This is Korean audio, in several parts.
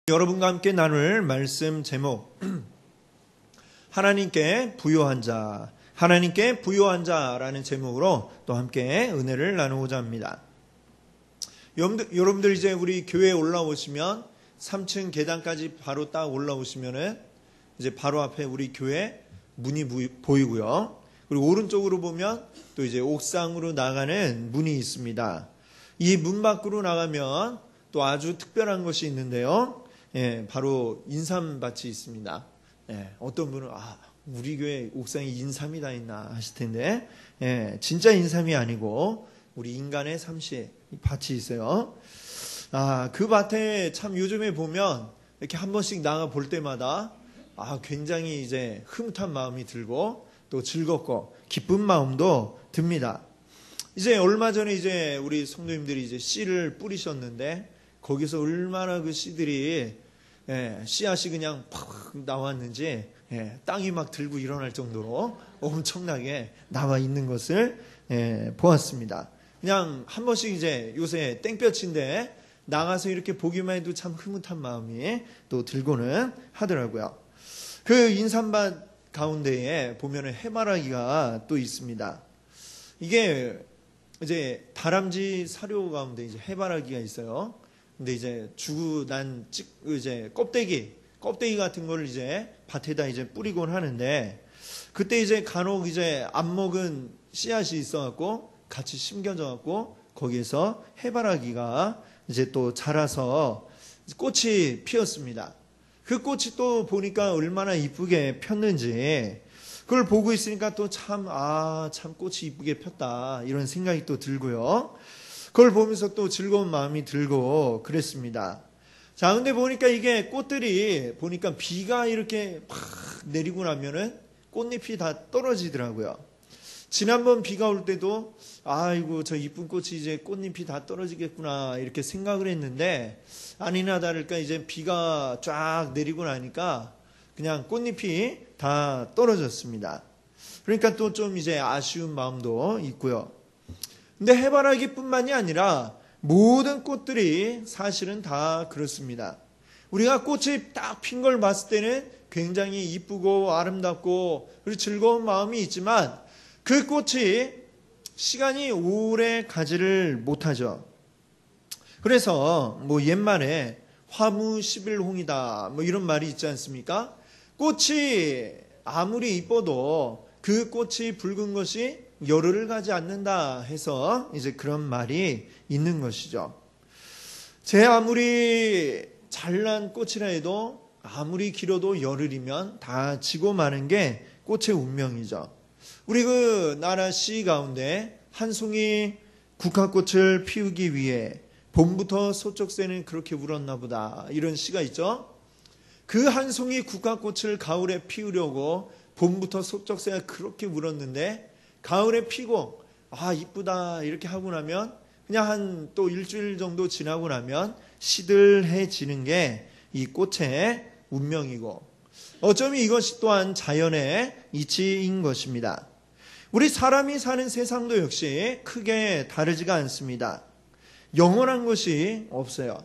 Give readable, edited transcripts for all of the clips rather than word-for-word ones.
여러분과 함께 나눌 말씀 제목 하나님께 부요한 자, 하나님께 부요한 자라는 제목으로 또 함께 은혜를 나누고자 합니다. 여러분들 이제 우리 교회에 올라오시면 3층 계단까지 바로 딱 올라오시면은 이제 바로 앞에 우리 교회 문이 보이고요. 그리고 오른쪽으로 보면 또 이제 옥상으로 나가는 문이 있습니다. 이 문 밖으로 나가면 또 아주 특별한 것이 있는데요. 바로 인삼밭이 있습니다. 어떤 분은 우리 교회 옥상에 인삼이 다 있나 하실 텐데 진짜 인삼이 아니고 우리 인간의 삼시 밭이 있어요. 그 밭에 참 요즘에 보면 이렇게 한 번씩 나가 볼 때마다 굉장히 이제 흐뭇한 마음이 들고 또 즐겁고 기쁜 마음도 듭니다. 이제 얼마 전에 이제 우리 성도님들이 이제 씨를 뿌리셨는데 거기서 얼마나 그 씨들이 씨앗이 그냥 팍 나왔는지 땅이 막 들고 일어날 정도로 엄청나게 나와 있는 것을 보았습니다. 그냥 한 번씩 이제 요새 땡볕인데 나가서 이렇게 보기만 해도 참 흐뭇한 마음이 또 들고는 하더라고요. 그 인삼밭 가운데에 보면은 해바라기가 또 있습니다. 이게 이제 다람쥐 사료 가운데 이제 해바라기가 있어요. 근데 이제 주고 난 이제 껍데기 같은 걸 이제 밭에다 이제 뿌리곤 하는데 그때 이제 간혹 이제 안 먹은 씨앗이 있어갖고 같이 심겨져갖고 거기에서 해바라기가 이제 또 자라서 꽃이 피었습니다. 그 꽃이 또 보니까 얼마나 이쁘게 폈는지 그걸 보고 있으니까 또 참 꽃이 이쁘게 폈다 이런 생각이 또 들고요. 그걸 보면서 또 즐거운 마음이 들고 그랬습니다. 자, 근데 보니까 이게 꽃들이 보니까 비가 이렇게 팍 내리고 나면은 꽃잎이 다 떨어지더라고요. 지난번 비가 올 때도 아이고 저 이쁜 꽃이 이제 꽃잎이 다 떨어지겠구나 이렇게 생각을 했는데 아니나 다를까 이제 비가 쫙 내리고 나니까 그냥 꽃잎이 다 떨어졌습니다. 그러니까 또 좀 이제 아쉬운 마음도 있고요. 근데 해바라기뿐만이 아니라 모든 꽃들이 사실은 다 그렇습니다. 우리가 꽃이 딱 핀 걸 봤을 때는 굉장히 이쁘고 아름답고 그리고 즐거운 마음이 있지만 그 꽃이 시간이 오래 가지를 못하죠. 그래서 옛말에 화무 11홍이다 이런 말이 있지 않습니까? 꽃이 아무리 이뻐도 그 꽃이 붉은 것이 열흘을 가지 않는다 해서 이제 그런 말이 있는 것이죠. 제 아무리 잘난 꽃이라 해도 아무리 길어도 열흘이면 다 지고 마는 게 꽃의 운명이죠. 우리 그 나라 시 가운데 한 송이 국화꽃을 피우기 위해 봄부터 소쩍새는 그렇게 울었나 보다 이런 시가 있죠. 그 한 송이 국화꽃을 가을에 피우려고 봄부터 소쩍새가 그렇게 울었는데 가을에 피고 이쁘다 이렇게 하고 나면 그냥 한 또 일주일 정도 지나고 나면 시들해지는 게 이 꽃의 운명이고 어쩌면 이것이 또한 자연의 이치인 것입니다. 우리 사람이 사는 세상도 역시 크게 다르지가 않습니다. 영원한 것이 없어요.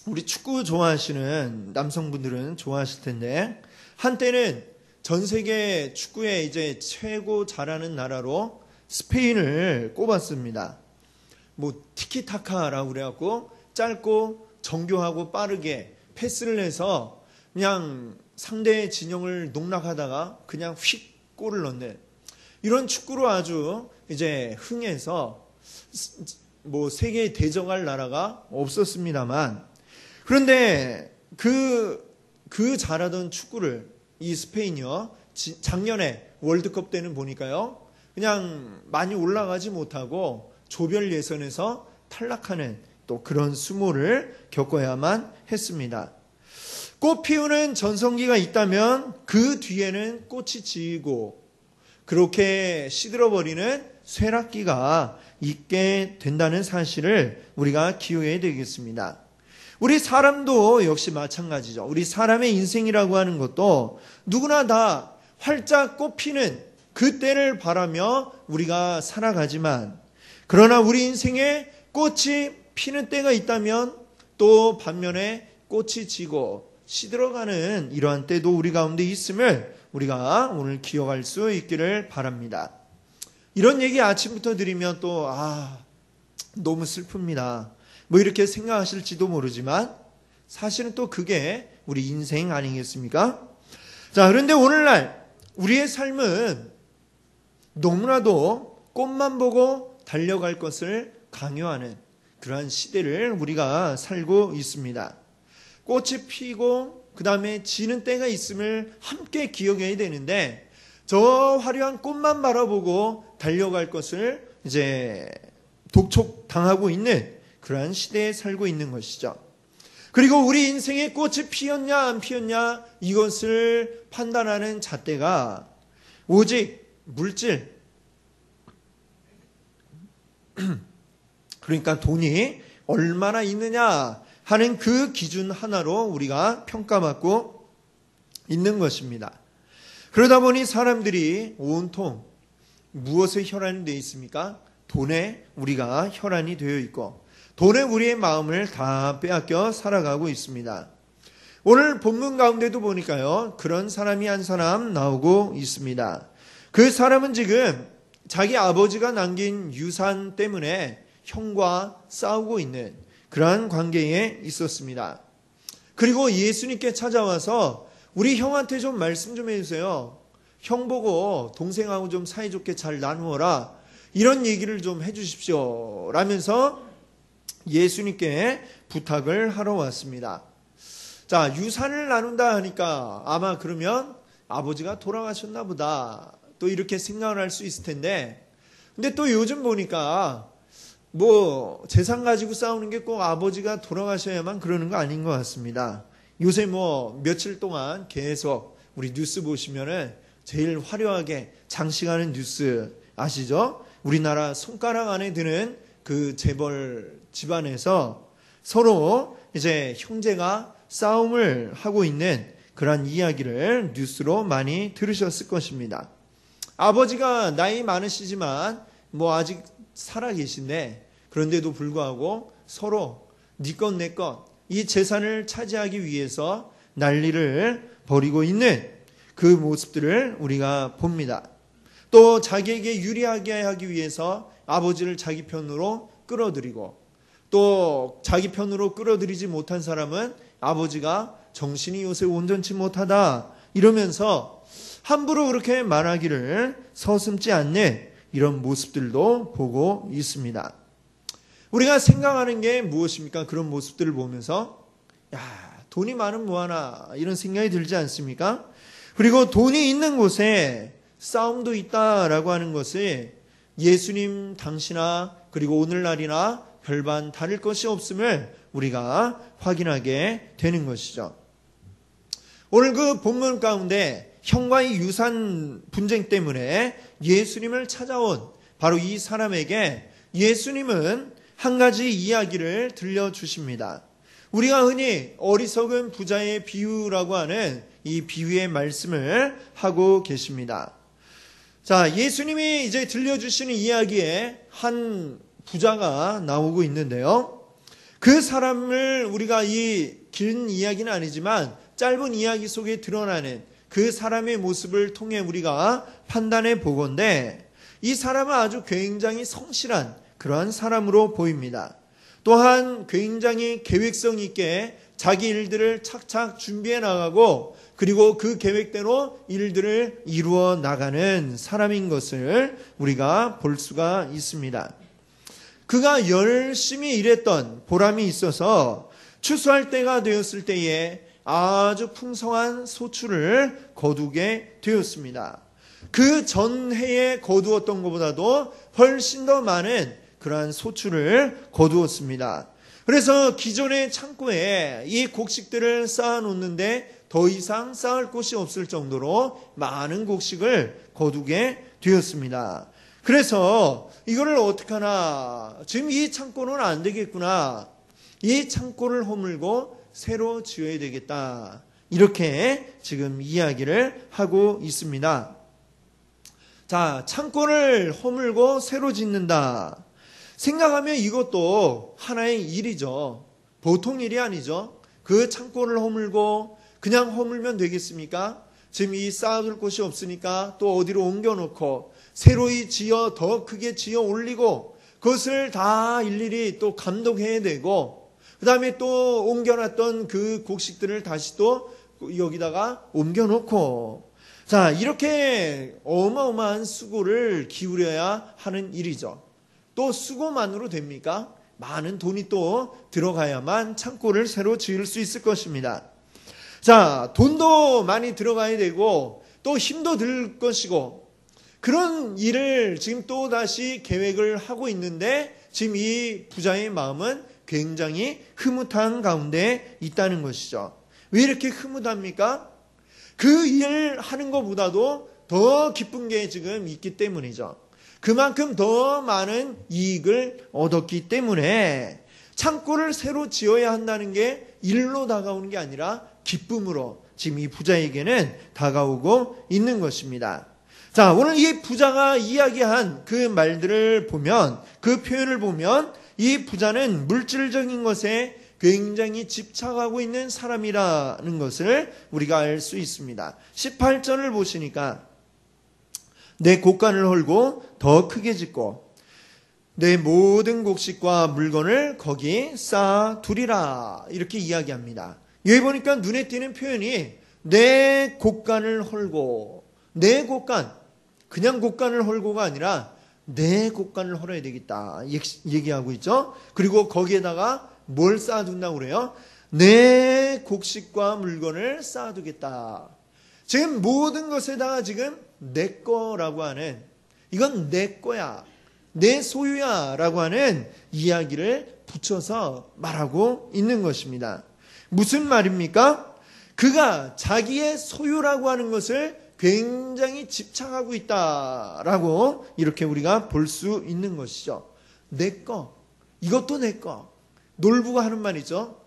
우리 축구 좋아하시는 남성분들은 좋아하실 텐데 한때는 전 세계 축구에 이제 최고 잘하는 나라로 스페인을 꼽았습니다. 티키타카라고 그래갖고 짧고 정교하고 빠르게 패스를 해서 그냥 상대의 진영을 농락하다가 그냥 휙 골을 넣는 이런 축구로 아주 이제 흥해서 세계에 대적할 나라가 없었습니다만 그런데 그 잘하던 축구를 이 스페인이요. 작년에 월드컵 때는 보니까요. 그냥 많이 올라가지 못하고 조별 예선에서 탈락하는 또 그런 수모를 겪어야만 했습니다. 꽃 피우는 전성기가 있다면 그 뒤에는 꽃이 지고 그렇게 시들어버리는 쇠락기가 있게 된다는 사실을 우리가 기억해야 되겠습니다. 우리 사람도 역시 마찬가지죠. 우리 사람의 인생이라고 하는 것도 누구나 다 활짝 꽃피는 그 때를 바라며 우리가 살아가지만 그러나 우리 인생에 꽃이 피는 때가 있다면 또 반면에 꽃이 지고 시들어가는 이러한 때도 우리 가운데 있음을 우리가 오늘 기억할 수 있기를 바랍니다. 이런 얘기 아침부터 드리면 또 너무 슬픕니다. 뭐 이렇게 생각하실지도 모르지만 사실은 또 그게 우리 인생 아니겠습니까? 자, 그런데 오늘날 우리의 삶은 너무나도 꽃만 보고 달려갈 것을 강요하는 그러한 시대를 우리가 살고 있습니다. 꽃이 피고 그 다음에 지는 때가 있음을 함께 기억해야 되는데 저 화려한 꽃만 바라보고 달려갈 것을 이제 독촉당하고 있는 그러한 시대에 살고 있는 것이죠. 그리고 우리 인생에 꽃이 피었냐 안 피었냐 이것을 판단하는 잣대가 오직 물질, 그러니까 돈이 얼마나 있느냐 하는 그 기준 하나로 우리가 평가받고 있는 것입니다. 그러다 보니 사람들이 온통 무엇에 혈안이 되어 있습니까? 돈에 우리가 혈안이 되어 있고 돈에 우리의 마음을 다 빼앗겨 살아가고 있습니다. 오늘 본문 가운데도 보니까요, 그런 사람이 한 사람 나오고 있습니다. 그 사람은 지금 자기 아버지가 남긴 유산 때문에 형과 싸우고 있는 그러한 관계에 있었습니다. 그리고 예수님께 찾아와서 우리 형한테 좀 말씀 좀 해주세요. 형 보고 동생하고 좀 사이좋게 잘 나누어라. 이런 얘기를 좀 해주십시오. 라면서 예수님께 부탁을 하러 왔습니다. 자, 유산을 나눈다 하니까 아마 그러면 아버지가 돌아가셨나 보다. 또 이렇게 생각을 할 수 있을 텐데, 근데 또 요즘 보니까 뭐 재산 가지고 싸우는 게 꼭 아버지가 돌아가셔야만 그러는 거 아닌 것 같습니다. 요새 뭐 며칠 동안 계속 우리 뉴스 보시면은 제일 화려하게 장식하는 뉴스 아시죠? 우리나라 손가락 안에 드는 그 재벌 집안에서 서로 이제 형제가 싸움을 하고 있는 그런 이야기를 뉴스로 많이 들으셨을 것입니다. 아버지가 나이 많으시지만 뭐 아직 살아 계신데 그런데도 불구하고 서로 네 것 내 것 이 재산을 차지하기 위해서 난리를 벌이고 있는 그 모습들을 우리가 봅니다. 또 자기에게 유리하게 하기 위해서 아버지를 자기 편으로 끌어들이고 또 자기 편으로 끌어들이지 못한 사람은 아버지가 정신이 요새 온전치 못하다 이러면서 함부로 그렇게 말하기를 서슴지 않는 이런 모습들도 보고 있습니다. 우리가 생각하는 게 무엇입니까? 그런 모습들을 보면서 돈이 많으면 뭐하나 이런 생각이 들지 않습니까? 그리고 돈이 있는 곳에 싸움도 있다라고 하는 것이 예수님 당시나 그리고 오늘날이나 별반 다를 것이 없음을 우리가 확인하게 되는 것이죠. 오늘 그 본문 가운데 형과의 유산 분쟁 때문에 예수님을 찾아온 바로 이 사람에게 예수님은 한 가지 이야기를 들려주십니다. 우리가 흔히 어리석은 부자의 비유라고 하는 이 비유의 말씀을 하고 계십니다. 자, 예수님이 이제 들려주시는 이야기에 한 부자가 나오고 있는데요. 그 사람을 우리가 이 긴 이야기는 아니지만 짧은 이야기 속에 드러나는 그 사람의 모습을 통해 우리가 판단해 보건대 이 사람은 아주 굉장히 성실한 그러한 사람으로 보입니다. 또한 굉장히 계획성 있게 자기 일들을 착착 준비해 나가고 그리고 그 계획대로 일들을 이루어 나가는 사람인 것을 우리가 볼 수가 있습니다. 그가 열심히 일했던 보람이 있어서 추수할 때가 되었을 때에 아주 풍성한 소출을 거두게 되었습니다. 그 전해에 거두었던 것보다도 훨씬 더 많은 그러한 소출을 거두었습니다. 그래서 기존의 창고에 이 곡식들을 쌓아놓는데 더 이상 쌓을 곳이 없을 정도로 많은 곡식을 거두게 되었습니다. 그래서 이거를 어떻게 하나, 지금 이 창고는 안 되겠구나, 이 창고를 허물고 새로 지어야 되겠다, 이렇게 지금 이야기를 하고 있습니다. 자, 창고를 허물고 새로 짓는다 생각하면 이것도 하나의 일이죠. 보통 일이 아니죠. 그 창고를 허물고 그냥 허물면 되겠습니까? 지금 이 쌓아둘 곳이 없으니까 또 어디로 옮겨놓고 새로이 지어 더 크게 지어 올리고 그것을 다 일일이 또 감독해야 되고 그 다음에 또 옮겨놨던 그 곡식들을 다시 또 여기다가 옮겨놓고 자 이렇게 어마어마한 수고를 기울여야 하는 일이죠. 또 수고만으로 됩니까? 많은 돈이 또 들어가야만 창고를 새로 지을 수 있을 것입니다. 자, 돈도 많이 들어가야 되고 또 힘도 들 것이고 그런 일을 지금 또 다시 계획을 하고 있는데 지금 이 부자의 마음은 굉장히 흐뭇한 가운데 있다는 것이죠. 왜 이렇게 흐뭇합니까? 그 일 하는 것보다도 더 기쁜 게 지금 있기 때문이죠. 그만큼 더 많은 이익을 얻었기 때문에 창고를 새로 지어야 한다는 게 일로 다가오는 게 아니라 기쁨으로 지금 이 부자에게는 다가오고 있는 것입니다. 자, 오늘 이 부자가 이야기한 그 말들을 보면, 그 표현을 보면 이 부자는 물질적인 것에 굉장히 집착하고 있는 사람이라는 것을 우리가 알 수 있습니다. 18절을 보시니까 내 곡간을 헐고 더 크게 짓고 내 모든 곡식과 물건을 거기 쌓아두리라 이렇게 이야기합니다. 여기 보니까 눈에 띄는 표현이 내 곡간을 헐고 내 곡간 그냥 곡간을 헐고가 아니라 내 곡간을 헐어야 되겠다 얘기하고 있죠. 그리고 거기에다가 뭘 쌓아둔다고 그래요? 내 곡식과 물건을 쌓아두겠다. 지금 모든 것에다가 지금 내 거라고 하는 이건 내 거야 내 소유야 라고 하는 이야기를 붙여서 말하고 있는 것입니다. 무슨 말입니까? 그가 자기의 소유라고 하는 것을 굉장히 집착하고 있다라고 이렇게 우리가 볼 수 있는 것이죠. 내 거, 이것도 내 거. 놀부가 하는 말이죠.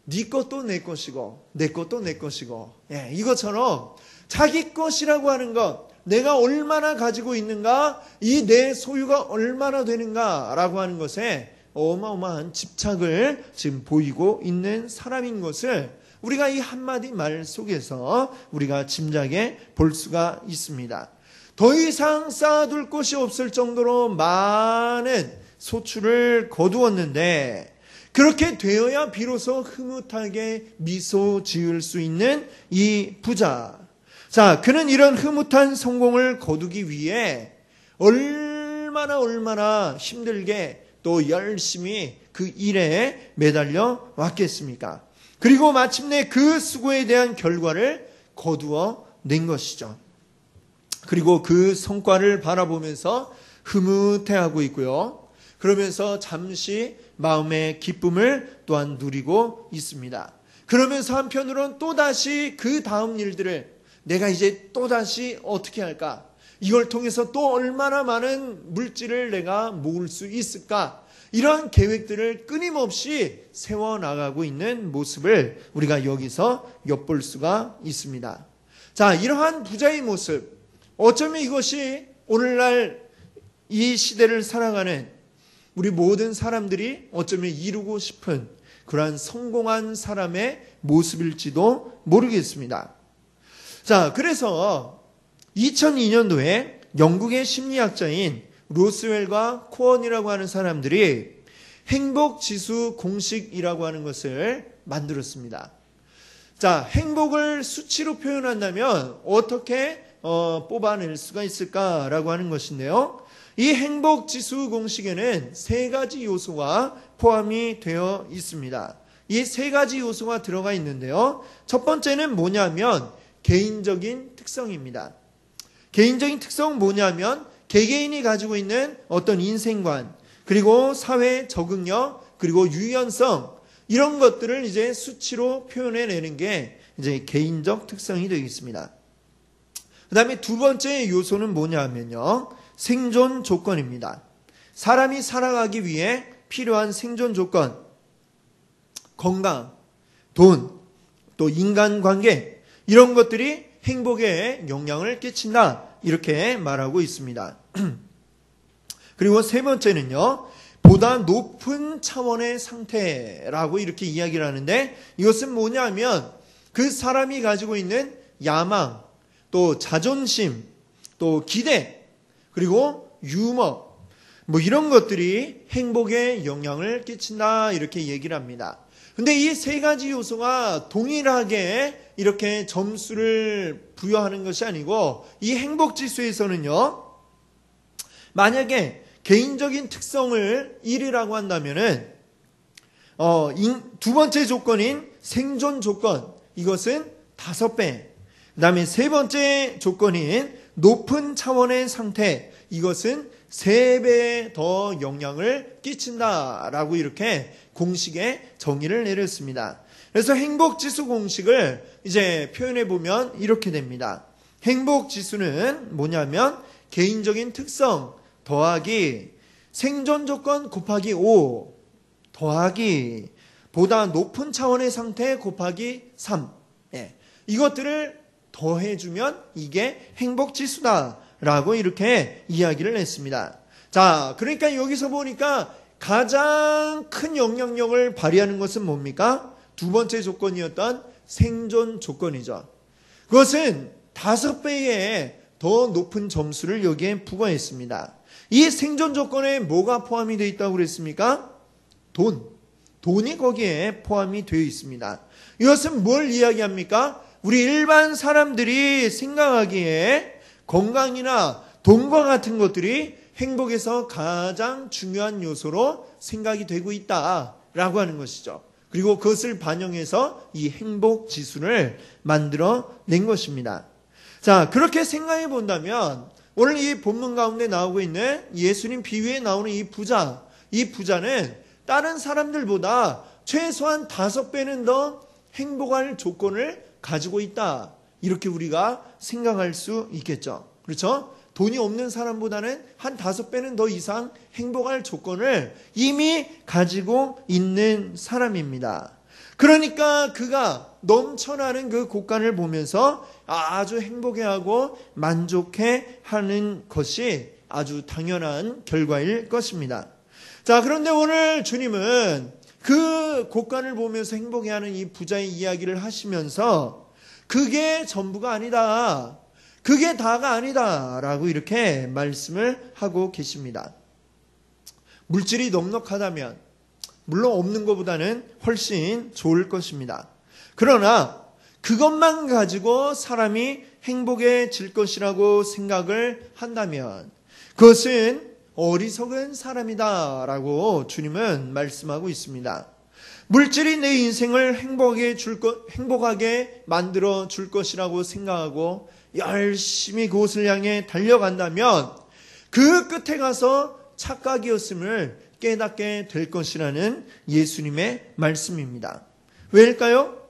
네 것도 내 것이고 내 것도 내 것이고 예, 이것처럼 자기 것이라고 하는 것 내가 얼마나 가지고 있는가 이 내 소유가 얼마나 되는가라고 하는 것에 어마어마한 집착을 지금 보이고 있는 사람인 것을 우리가 이 한마디 말 속에서 우리가 짐작해 볼 수가 있습니다. 더 이상 쌓아둘 곳이 없을 정도로 많은 소출을 거두었는데 그렇게 되어야 비로소 흐뭇하게 미소 지을 수 있는 이 부자. 자, 그는 이런 흐뭇한 성공을 거두기 위해 얼마나 힘들게 또 열심히 그 일에 매달려 왔겠습니까? 그리고 마침내 그 수고에 대한 결과를 거두어 낸 것이죠. 그리고 그 성과를 바라보면서 흐뭇해하고 있고요. 그러면서 잠시 마음의 기쁨을 또한 누리고 있습니다. 그러면서 한편으로는 또다시 그 다음 일들을 내가 이제 또다시 어떻게 할까? 이걸 통해서 또 얼마나 많은 물질을 내가 모을 수 있을까? 이런 계획들을 끊임없이 세워나가고 있는 모습을 우리가 여기서 엿볼 수가 있습니다. 자, 이러한 부자의 모습, 어쩌면 이것이 오늘날 이 시대를 살아가는 우리 모든 사람들이 어쩌면 이루고 싶은 그러한 성공한 사람의 모습일지도 모르겠습니다. 자, 그래서 2002년도에 영국의 심리학자인 로스웰과 코언이라고 하는 사람들이 행복지수 공식이라고 하는 것을 만들었습니다. 자, 행복을 수치로 표현한다면 어떻게 뽑아낼 수가 있을까라고 하는 것인데요. 이 행복지수 공식에는 세 가지 요소가 포함이 되어 있습니다. 이 세 가지 요소가 들어가 있는데요. 첫 번째는 뭐냐면 개인적인 특성입니다. 개인적인 특성은 뭐냐면 개개인이 가지고 있는 어떤 인생관, 그리고 사회 적응력, 그리고 유연성, 이런 것들을 이제 수치로 표현해내는 게 이제 개인적 특성이 되겠습니다. 그 다음에 두 번째 요소는 뭐냐면요. 생존 조건입니다. 사람이 살아가기 위해 필요한 생존 조건, 건강, 돈, 또 인간관계, 이런 것들이 행복에 영향을 끼친다. 이렇게 말하고 있습니다. 그리고 세 번째는요. 보다 높은 차원의 상태라고 이렇게 이야기를 하는데, 이것은 뭐냐면 그 사람이 가지고 있는 야망, 또 자존심, 또 기대, 그리고 유머, 뭐 이런 것들이 행복에 영향을 끼친다 이렇게 얘기를 합니다. 근데 이 세 가지 요소가 동일하게 이렇게 점수를 부여하는 것이 아니고, 이 행복 지수에서는요, 만약에 개인적인 특성을 1이라고 한다면은 두 번째 조건인 생존 조건, 이것은 5배. 그 다음에 세 번째 조건인 높은 차원의 상태, 이것은 3배 더 영향을 끼친다라고 이렇게 공식에 정의를 내렸습니다. 그래서 행복지수 공식을 이제 표현해 보면 이렇게 됩니다. 행복지수는 뭐냐면 개인적인 특성 더하기 생존 조건 곱하기 5 더하기 보다 높은 차원의 상태 곱하기 3. 이것들을 더해주면 이게 행복지수다라고 이렇게 이야기를 했습니다. 자, 그러니까 여기서 보니까 가장 큰 영향력을 발휘하는 것은 뭡니까? 두 번째 조건이었던 생존 조건이죠. 그것은 5배의 더 높은 점수를 여기에 부과했습니다. 이 생존 조건에 뭐가 포함이 되어 있다고 그랬습니까? 돈이 거기에 포함이 되어 있습니다. 이것은 뭘 이야기합니까? 우리 일반 사람들이 생각하기에 건강이나 돈과 같은 것들이 행복에서 가장 중요한 요소로 생각이 되고 있다라고 하는 것이죠. 그리고 그것을 반영해서 이 행복 지수를 만들어 낸 것입니다. 자, 그렇게 생각해 본다면 오늘 이 본문 가운데 나오고 있는 예수님 비유에 나오는 이 부자는 다른 사람들보다 최소한 5배는 더 행복할 조건을 가지고 있다. 이렇게 우리가 생각할 수 있겠죠. 그렇죠? 돈이 없는 사람보다는 한 5배는 더 이상 행복할 조건을 이미 가지고 있는 사람입니다. 그러니까 그가 넘쳐나는 그 곳간을 보면서 아주 행복해하고 만족해 하는 것이 아주 당연한 결과일 것입니다. 자, 그런데 오늘 주님은 그 곳간을 보면서 행복해하는 이 부자의 이야기를 하시면서 그게 전부가 아니다. 그게 다가 아니다. 라고 이렇게 말씀을 하고 계십니다. 물질이 넉넉하다면 물론 없는 것보다는 훨씬 좋을 것입니다. 그러나 그것만 가지고 사람이 행복해질 것이라고 생각을 한다면 그것은 어리석은 사람이다라고 주님은 말씀하고 있습니다. 물질이 내 인생을 행복하게 만들어 줄 것이라고 생각하고 열심히 그곳을 향해 달려간다면 그 끝에 가서 착각이었음을 깨닫게 될 것이라는 예수님의 말씀입니다. 왜일까요?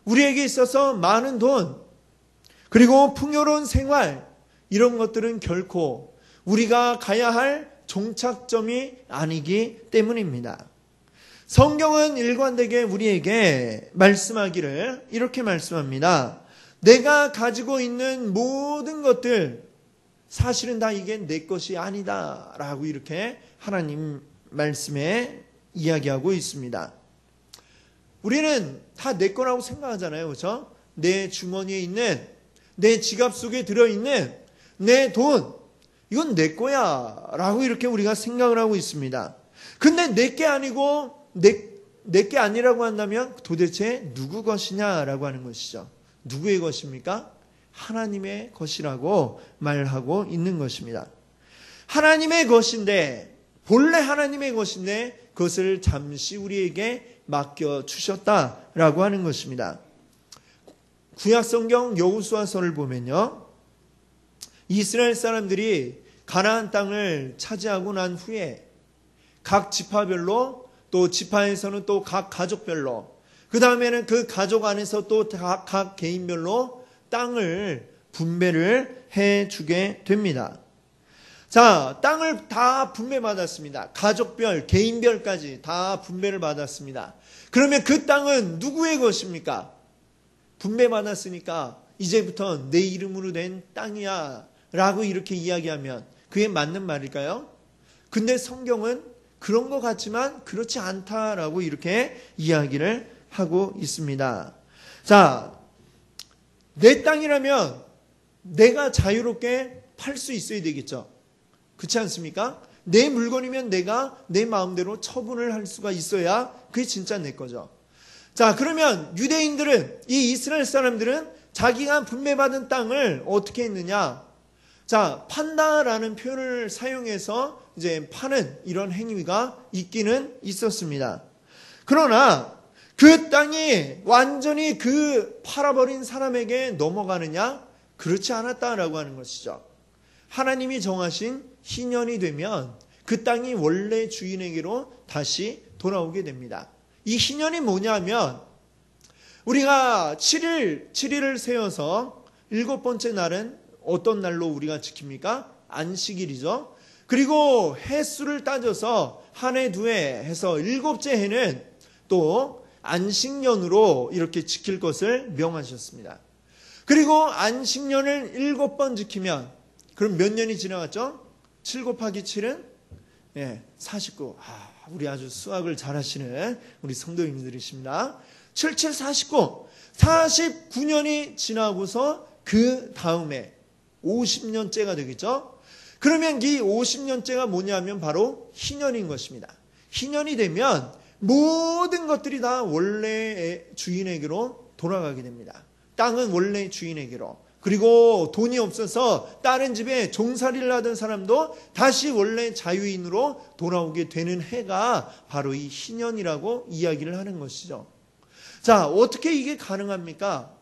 우리에게 있어서 많은 돈, 그리고 풍요로운 생활, 이런 것들은 결코 우리가 가야 할 종착점이 아니기 때문입니다. 성경은 일관되게 우리에게 말씀하기를 이렇게 말씀합니다. 내가 가지고 있는 모든 것들, 사실은 다 이게 내 것이 아니다 라고 이렇게 하나님 말씀에 이야기하고 있습니다. 우리는 다 내 거라고 생각하잖아요. 그렇죠? 내 주머니에 있는, 내 지갑 속에 들어있는 내 돈, 이건 내 거야 라고 이렇게 우리가 생각을 하고 있습니다. 근데 내 게 아니고 내 게 아니라고 한다면 도대체 누구 것이냐라고 하는 것이죠. 누구의 것입니까? 하나님의 것이라고 말하고 있는 것입니다. 하나님의 것인데, 본래 하나님의 것인데 그것을 잠시 우리에게 맡겨주셨다라고 하는 것입니다. 구약성경 여호수아서를 보면요, 이스라엘 사람들이 가나안 땅을 차지하고 난 후에 각 지파별로, 또 지파에서는 또 각 가족별로, 그 다음에는 그 가족 안에서 또 각 개인별로 땅을 분배를 해주게 됩니다. 자, 땅을 다 분배받았습니다. 가족별, 개인별까지 다 분배를 받았습니다. 그러면 그 땅은 누구의 것입니까? 분배받았으니까 이제부터 내 이름으로 된 땅이야 라고 이렇게 이야기하면 그게 맞는 말일까요? 근데 성경은 그런 것 같지만 그렇지 않다라고 이렇게 이야기를 하고 있습니다. 자, 내 땅이라면 내가 자유롭게 팔 수 있어야 되겠죠. 그렇지 않습니까? 내 물건이면 내가 내 마음대로 처분을 할 수가 있어야 그게 진짜 내 거죠. 자, 그러면 유대인들은, 이 이스라엘 사람들은 자기가 분배받은 땅을 어떻게 했느냐? 자, 판다라는 표현을 사용해서 이제 파는 이런 행위가 있기는 있었습니다. 그러나 그 땅이 완전히 그 팔아버린 사람에게 넘어가느냐? 그렇지 않았다라고 하는 것이죠. 하나님이 정하신 희년이 되면 그 땅이 원래 주인에게로 다시 돌아오게 됩니다. 이 희년이 뭐냐면 우리가 7일을 세워서 7번째 날은 어떤 날로 우리가 지킵니까? 안식일이죠. 그리고 해수를 따져서 한 해, 두 해 해서 7째 해는 또 안식년으로 이렇게 지킬 것을 명하셨습니다. 그리고 안식년을 7번 지키면 그럼 몇 년이 지나갔죠? 7 곱하기 7은 49. 우리 아주 수학을 잘하시는 우리 성도님들이십니다. 7, 7, 49. 49년이 지나고서 그 다음에 50년째가 되겠죠? 그러면 이 50년째가 뭐냐면 바로 희년인 것입니다. 희년이 되면 모든 것들이 다 원래의 주인에게로 돌아가게 됩니다. 땅은 원래 주인에게로. 그리고 돈이 없어서 다른 집에 종살이를 하던 사람도 다시 원래 자유인으로 돌아오게 되는 해가 바로 이 희년이라고 이야기를 하는 것이죠. 자, 어떻게 이게 가능합니까?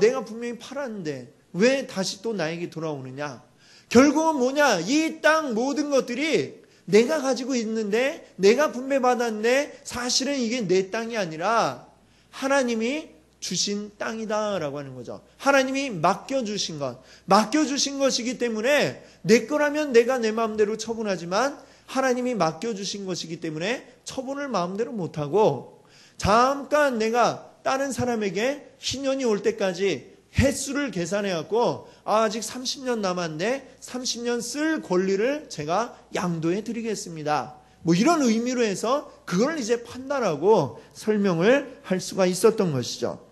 내가 분명히 팔았는데 왜 다시 또 나에게 돌아오느냐? 결국은 뭐냐? 이 땅 모든 것들이 내가 가지고 있는데 내가 분배받았는데 사실은 이게 내 땅이 아니라 하나님이 주신 땅이다라고 하는 거죠. 하나님이 맡겨주신 것, 맡겨주신 것이기 때문에 내 거라면 내가 내 마음대로 처분하지만 하나님이 맡겨주신 것이기 때문에 처분을 마음대로 못하고 잠깐 내가 다른 사람에게 희년이 올 때까지 횟수를 계산해갖고 아직 30년 남았는데 30년 쓸 권리를 제가 양도해 드리겠습니다. 뭐 이런 의미로 해서 그걸 이제 판다라고 설명을 할 수가 있었던 것이죠.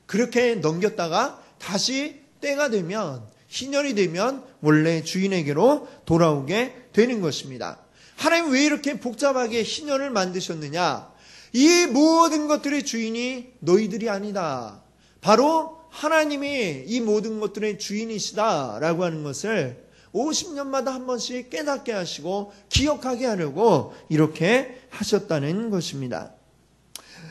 그렇게 넘겼다가 다시 때가 되면 희년이 되면 원래 주인에게로 돌아오게 되는 것입니다. 하나님 왜 이렇게 복잡하게 희년을 만드셨느냐? 이 모든 것들의 주인이 너희들이 아니다. 바로 하나님이 이 모든 것들의 주인이시다라고 하는 것을 50년마다 한 번씩 깨닫게 하시고 기억하게 하려고 이렇게 하셨다는 것입니다.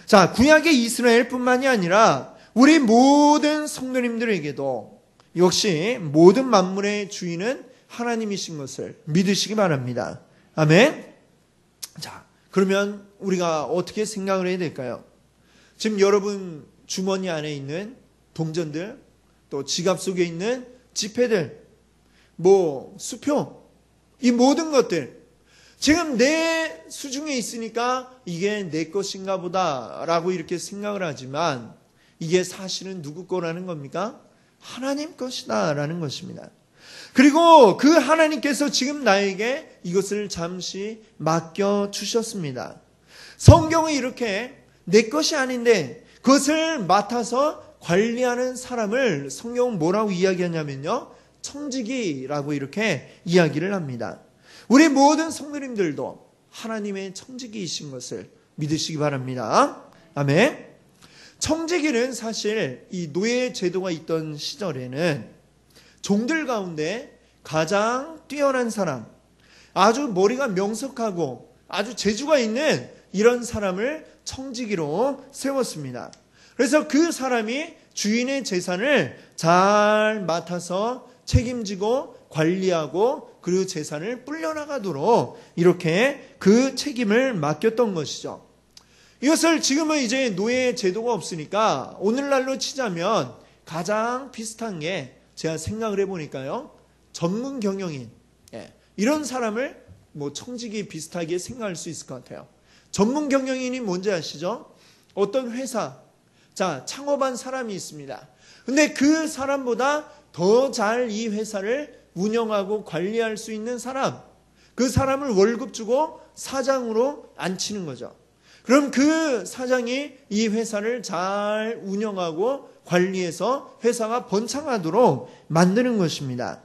자, 구약의 이스라엘뿐만이 아니라 우리 모든 성도님들에게도 역시 모든 만물의 주인은 하나님이신 것을 믿으시기 바랍니다. 아멘. 자, 그러면 우리가 어떻게 생각을 해야 될까요? 지금 여러분 주머니 안에 있는 동전들, 또 지갑 속에 있는 지폐들, 뭐 수표, 이 모든 것들 지금 내 수중에 있으니까 이게 내 것인가 보다라고 이렇게 생각을 하지만 이게 사실은 누구 거라는 겁니까? 하나님 것이다라는 것입니다. 그리고 그 하나님께서 지금 나에게 이것을 잠시 맡겨주셨습니다. 성경은 이렇게 내 것이 아닌데 그것을 맡아서 관리하는 사람을 성경은 뭐라고 이야기하냐면요, 청지기라고 이렇게 이야기를 합니다. 우리 모든 성도님들도 하나님의 청지기이신 것을 믿으시기 바랍니다. 아멘. 청지기는 사실 이 노예 제도가 있던 시절에는 종들 가운데 가장 뛰어난 사람, 아주 머리가 명석하고 아주 재주가 있는 이런 사람을 청지기로 세웠습니다. 그래서 그 사람이 주인의 재산을 잘 맡아서 책임지고 관리하고 그 재산을 불려나가도록 이렇게 그 책임을 맡겼던 것이죠. 이것을 지금은 이제 노예 제도가 없으니까 오늘날로 치자면 가장 비슷한 게 제가 생각을 해보니까요, 전문 경영인, 이런 사람을 뭐 청지기 비슷하게 생각할 수 있을 것 같아요. 전문 경영인이 뭔지 아시죠? 어떤 회사, 자, 창업한 사람이 있습니다. 근데 그 사람보다 더 잘 이 회사를 운영하고 관리할 수 있는 사람, 그 사람을 월급 주고 사장으로 앉히는 거죠. 그럼 그 사장이 이 회사를 잘 운영하고 관리해서 회사가 번창하도록 만드는 것입니다.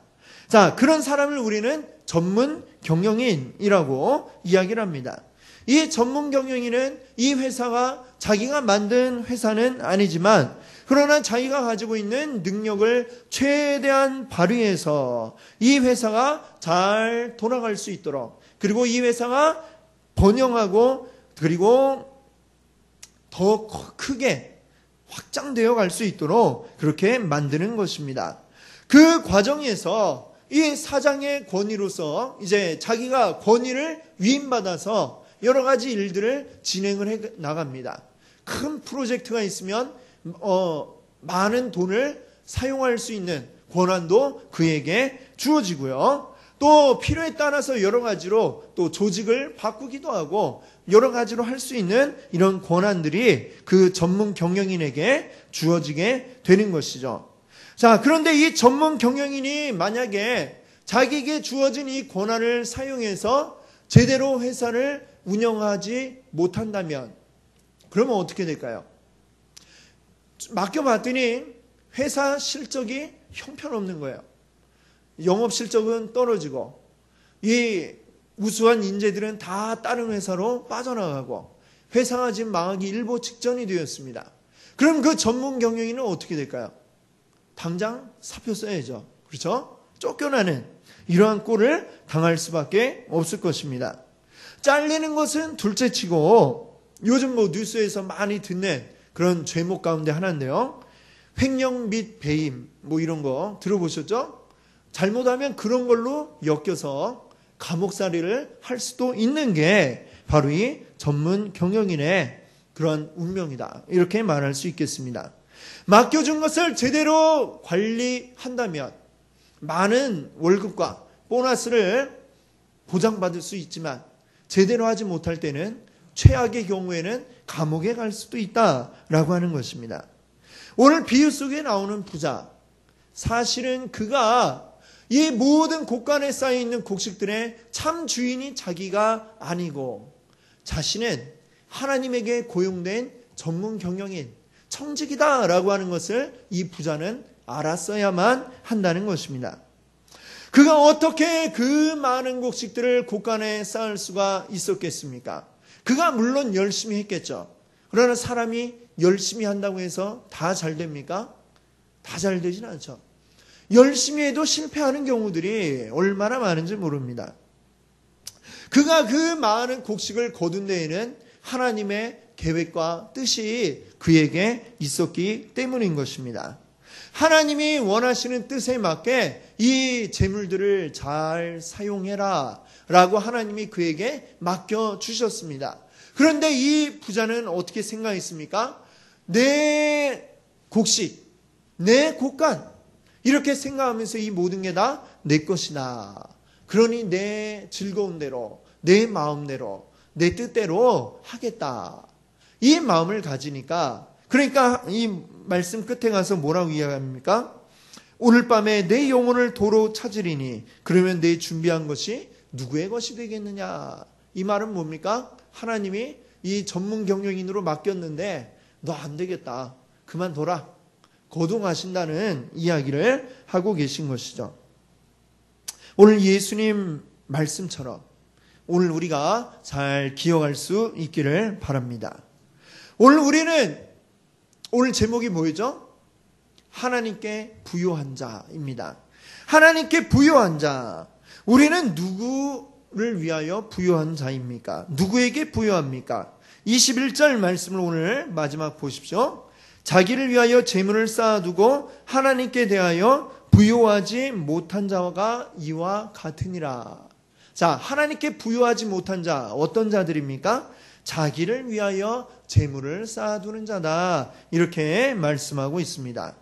자, 그런 사람을 우리는 전문 경영인이라고 이야기를 합니다. 이 전문 경영인은 이 회사가 자기가 만든 회사는 아니지만 그러나 자기가 가지고 있는 능력을 최대한 발휘해서 이 회사가 잘 돌아갈 수 있도록, 그리고 이 회사가 번영하고 그리고 더 크게 확장되어 갈 수 있도록 그렇게 만드는 것입니다. 그 과정에서 이 사장의 권위로서 이제 자기가 권위를 위임받아서 여러 가지 일들을 진행을 해 나갑니다. 큰 프로젝트가 있으면 많은 돈을 사용할 수 있는 권한도 그에게 주어지고요. 또 필요에 따라서 여러 가지로 또 조직을 바꾸기도 하고 여러 가지로 할 수 있는 이런 권한들이 그 전문 경영인에게 주어지게 되는 것이죠. 자, 그런데 이 전문 경영인이 만약에 자기에게 주어진 이 권한을 사용해서 제대로 회사를 운영하지 못한다면 그러면 어떻게 될까요? 맡겨봤더니 회사 실적이 형편없는 거예요. 영업 실적은 떨어지고 이 우수한 인재들은 다 다른 회사로 빠져나가고 회사가 지금 망하기 일보 직전이 되었습니다. 그럼 그 전문 경영인은 어떻게 될까요? 당장 사표 써야죠. 그렇죠? 쫓겨나는 이러한 꼴을 당할 수밖에 없을 것입니다. 잘리는 것은 둘째치고 요즘 뉴스에서 많이 듣는 그런 죄목 가운데 하나인데요. 횡령 및 배임 이런 거 들어보셨죠? 잘못하면 그런 걸로 엮여서 감옥살이를 할 수도 있는 게 바로 이 전문 경영인의 그런 운명이다. 이렇게 말할 수 있겠습니다. 맡겨준 것을 제대로 관리한다면 많은 월급과 보너스를 보장받을 수 있지만 제대로 하지 못할 때는 최악의 경우에는 감옥에 갈 수도 있다라고 하는 것입니다. 오늘 비유 속에 나오는 부자, 사실은 그가 이 모든 곳간에 쌓여있는 곡식들의 참 주인이 자기가 아니고 자신은 하나님에게 고용된 전문 경영인, 청직이다라고 하는 것을 이 부자는 알았어야만 한다는 것입니다. 그가 어떻게 그 많은 곡식들을 곳간에 쌓을 수가 있었겠습니까? 그가 물론 열심히 했겠죠. 그러나 사람이 열심히 한다고 해서 다 잘 됩니까? 다 잘 되진 않죠. 열심히 해도 실패하는 경우들이 얼마나 많은지 모릅니다. 그가 그 많은 곡식을 거둔 데에는 하나님의 계획과 뜻이 그에게 있었기 때문인 것입니다. 하나님이 원하시는 뜻에 맞게 이 재물들을 잘 사용해라 라고 하나님이 그에게 맡겨주셨습니다. 그런데 이 부자는 어떻게 생각했습니까? 내 곡식, 내 곳간 이렇게 생각하면서 이 모든 게 다 내 것이다. 그러니 내 즐거운 대로, 내 마음대로, 내 뜻대로 하겠다. 이 마음을 가지니까 그러니까 이 말씀 끝에 가서 뭐라고 이야기합니까? 오늘 밤에 내 영혼을 도로 찾으리니 그러면 내 준비한 것이 누구의 것이 되겠느냐. 이 말은 뭡니까? 하나님이 이 전문 경영인으로 맡겼는데 너 안 되겠다. 그만둬라. 거동하신다는 이야기를 하고 계신 것이죠. 오늘 예수님 말씀처럼 오늘 우리가 잘 기억할 수 있기를 바랍니다. 오늘 제목이 뭐죠? 하나님께 부요한 자입니다. 하나님께 부요한 자. 우리는 누구를 위하여 부요한 자입니까? 누구에게 부요합니까? 21절 말씀을 오늘 마지막 보십시오. 자기를 위하여 재물을 쌓아두고 하나님께 대하여 부요하지 못한 자가 이와 같으니라. 자, 하나님께 부요하지 못한 자, 어떤 자들입니까? 자기를 위하여 재물을 쌓아두는 자다. 이렇게 말씀하고 있습니다.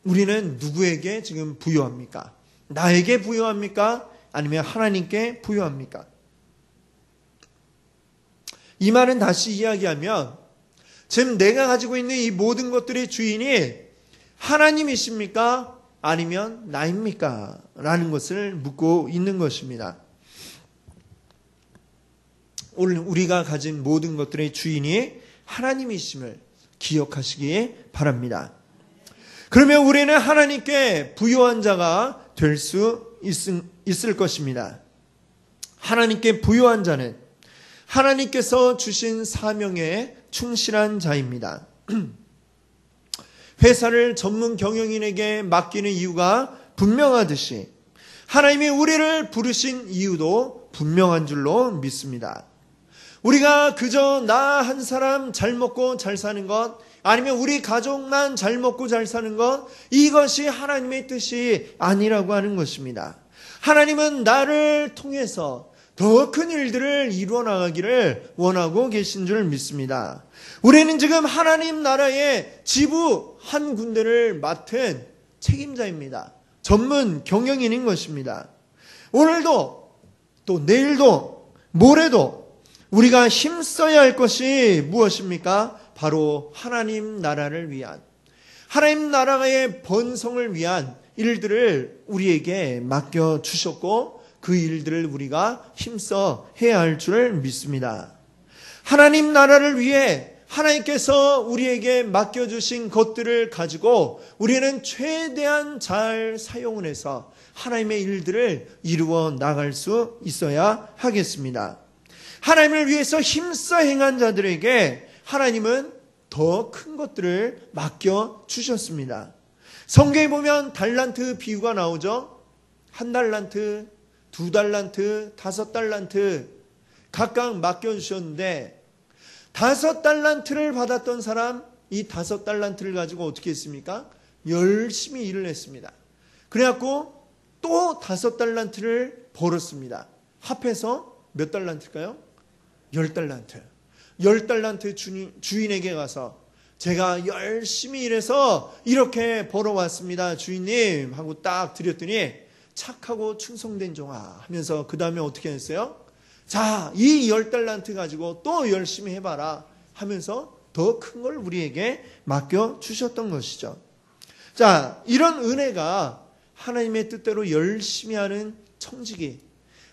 우리는 누구에게 지금 부요합니까? 나에게 부요합니까? 아니면 하나님께 부요합니까? 이 말은 다시 이야기하면 지금 내가 가지고 있는 이 모든 것들의 주인이 하나님이십니까? 아니면 나입니까? 라는 것을 묻고 있는 것입니다. 오늘 우리가 가진 모든 것들의 주인이 하나님이심을 기억하시기 바랍니다. 그러면 우리는 하나님께 부요한 자가 될 수 있을 것입니다. 하나님께 부요한 자는 하나님께서 주신 사명에 충실한 자입니다. 회사를 전문 경영인에게 맡기는 이유가 분명하듯이 하나님이 우리를 부르신 이유도 분명한 줄로 믿습니다. 우리가 그저 나 한 사람 잘 먹고 잘 사는 것, 아니면 우리 가족만 잘 먹고 잘 사는 것, 이것이 하나님의 뜻이 아니라고 하는 것입니다. 하나님은 나를 통해서 더 큰 일들을 이루어 나가기를 원하고 계신 줄 믿습니다. 우리는 지금 하나님 나라의 지부 한 군데를 맡은 책임자입니다. 전문 경영인인 것입니다. 오늘도 또 내일도 모레도 우리가 힘써야 할 것이 무엇입니까? 바로 하나님 나라를 위한, 하나님 나라의 번성을 위한 일들을 우리에게 맡겨주셨고 그 일들을 우리가 힘써 해야 할 줄 믿습니다. 하나님 나라를 위해 하나님께서 우리에게 맡겨주신 것들을 가지고 우리는 최대한 잘 사용을 해서 하나님의 일들을 이루어 나갈 수 있어야 하겠습니다. 하나님을 위해서 힘써 행한 자들에게 하나님은 더 큰 것들을 맡겨주셨습니다. 성경에 보면 달란트 비유가 나오죠. 1달란트, 2달란트, 5달란트 각각 맡겨주셨는데 5달란트를 받았던 사람, 이 5달란트를 가지고 어떻게 했습니까? 열심히 일을 했습니다. 그래갖고 또 5달란트를 벌었습니다. 합해서 몇 달란트일까요? 10달란트. 10달란트 주인에게 가서 제가 열심히 일해서 이렇게 벌어왔습니다, 주인님 하고 딱 드렸더니 착하고 충성된 종아 하면서 그 다음에 어떻게 했어요? 자, 이 10달란트 가지고 또 열심히 해봐라 하면서 더 큰 걸 우리에게 맡겨주셨던 것이죠. 자, 이런 은혜가 하나님의 뜻대로 열심히 하는 청지기,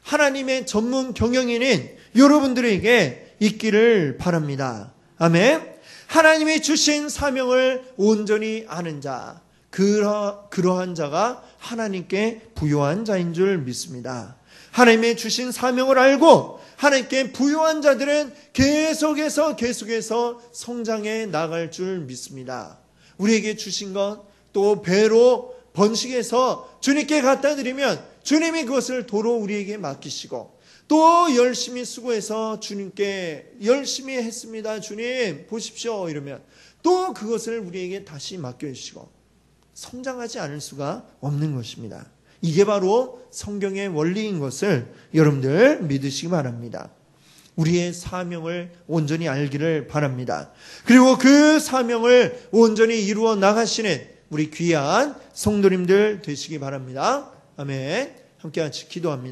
하나님의 전문 경영인인 여러분들에게 있기를 바랍니다. 아멘. 하나님이 주신 사명을 온전히 아는 자, 그러한 자가 하나님께 부요한 자인 줄 믿습니다. 하나님의 주신 사명을 알고 하나님께 부요한 자들은 계속해서 성장해 나갈 줄 믿습니다. 우리에게 주신 것 또 배로 번식해서 주님께 갖다 드리면 주님이 그것을 도로 우리에게 맡기시고 또 열심히 수고해서 주님께 열심히 했습니다, 주님 보십시오 이러면 또 그것을 우리에게 다시 맡겨주시고 성장하지 않을 수가 없는 것입니다. 이게 바로 성경의 원리인 것을 여러분들 믿으시기 바랍니다. 우리의 사명을 온전히 알기를 바랍니다. 그리고 그 사명을 온전히 이루어 나가시는 우리 귀한 성도님들 되시기 바랍니다. 아멘. 함께 같이 기도합니다.